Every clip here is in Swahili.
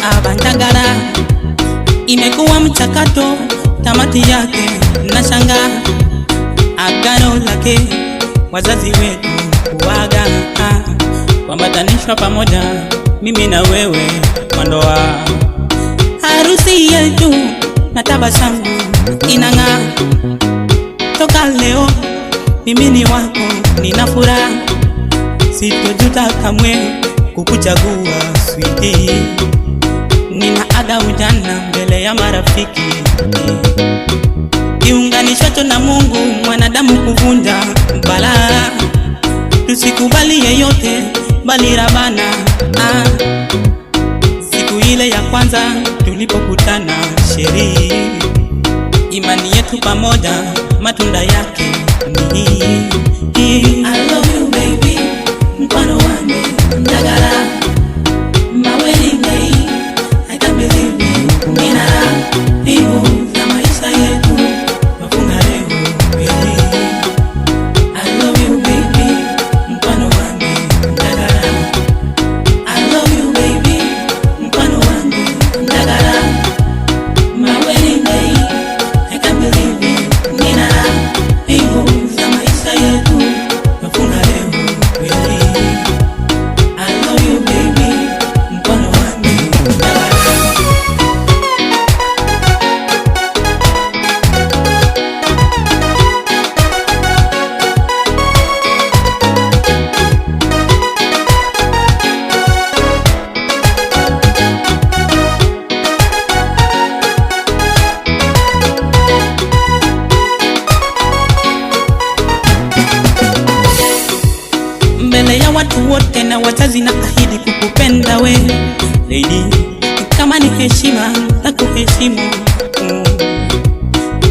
abandagala. Imekuwa mchakato, tamati yake nashanga. Agano lake wazazi wetu kuaga, kuambatanishwa pamoja mimi na wewe mandoa. Harusi yetu na tabasamu inang'aa. Toka leo mimi ni wako, nina furaha, sitojuta kamwe kukuchagua sweetie. Nina aga ujana mbele ya marafiki, kiunganishacho na Mungu mwanadamu kuvunja balaa. Tusikubali yeyote bali Rabana. Siku ile ya kwanza tulipokutana sheri, imani yetu pamoja matunda yake ni I love you baby, mkono wangu ndagala. My wedding day, I can't believe it. Nina vivu za maisha yetu, mafunga leo baby. I love you baby, mkono wangu ndagala. I love you baby, mkono wangu ndagala. My wedding day, I can't believe it. Nina vivu za maisha yetu, mafunga leo baby. I love you baby, mkono wangu ndagala. Mbele ya watu wote na wazazi na ahidi kukupenda we lady. Kama ni heshima na kuheshimu,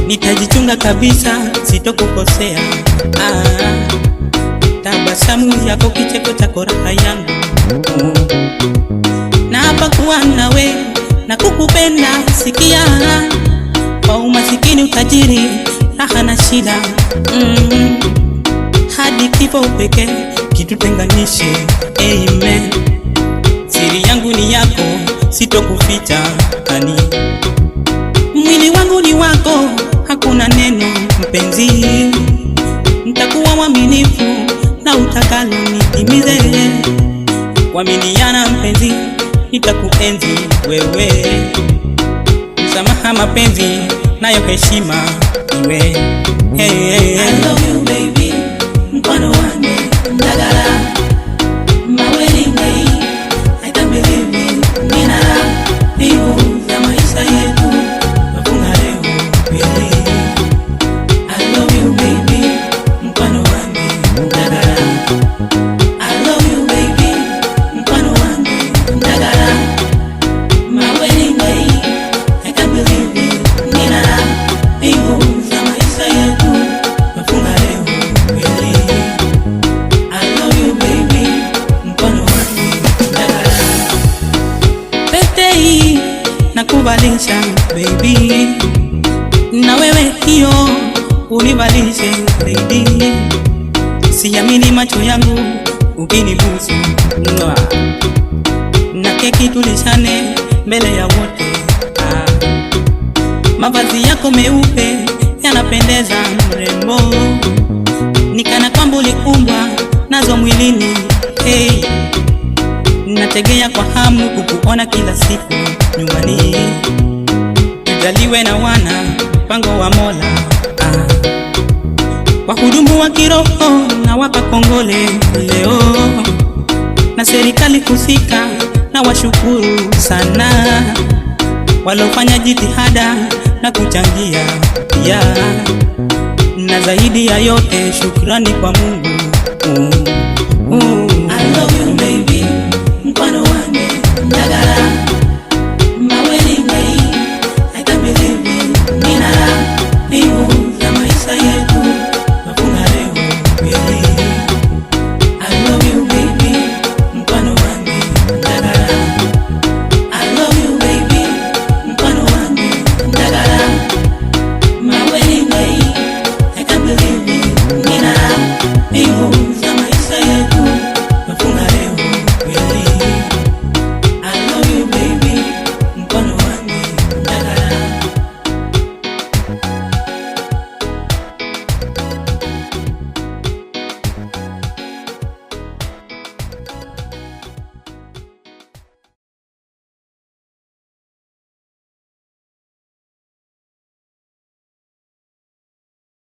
nitajichunga kabisa, sitokukosea. Tabasamu yako kicheko chako raha yangu, na hapa kuwa nawe na kukupenda. Sikia, kwa umasikini utajiri, raha na shida, hadi kifo pekee kitutenganishe. Amen. Siri yangu ni yako, sitokuficha hani. Mwili wangu ni wako, hakuna neno mpenzi. Nitakuwa mwaminifu na utakalo nitimize. Kuaminiana mpenzi, nitakuenzi wewe. Msamaha mapenzi, nayo heshima iwe. Hey, hey, hey. I love you baby, mkono wangu ndagala. My wedding day, I can't believe it. Nina vivu za maisha yetu, mafunga leo baby. I love you baby, mkono wangu ndagala. I love you baby, mkono wangu ndagala. My wedding day, I can't believe it. Nina vivu za maisha yetu, mafunga leo baby. I love you baby, mkono wangu ndagala. Pete hii nakuvalisha baby, na wewe hiyo univalishe lady. Siamini macho yangu ukinibusu, na keki tulishane mbele ya wote. Mavazi yako meupe yanapendeza mrembo, nikana kwamba ulikumbwa nazo mwilini. Hey, nategea kwa hamu kukuona kila siku nyumbani. Tujaliwe na wana mpango wa Mola. Wahudumu wa kiroho na wapa kongole leo, na serikali husika na washukuru sana, walofanya jitihada na kuchangia pia. Na zaidi ya yote shukrani kwa Mungu.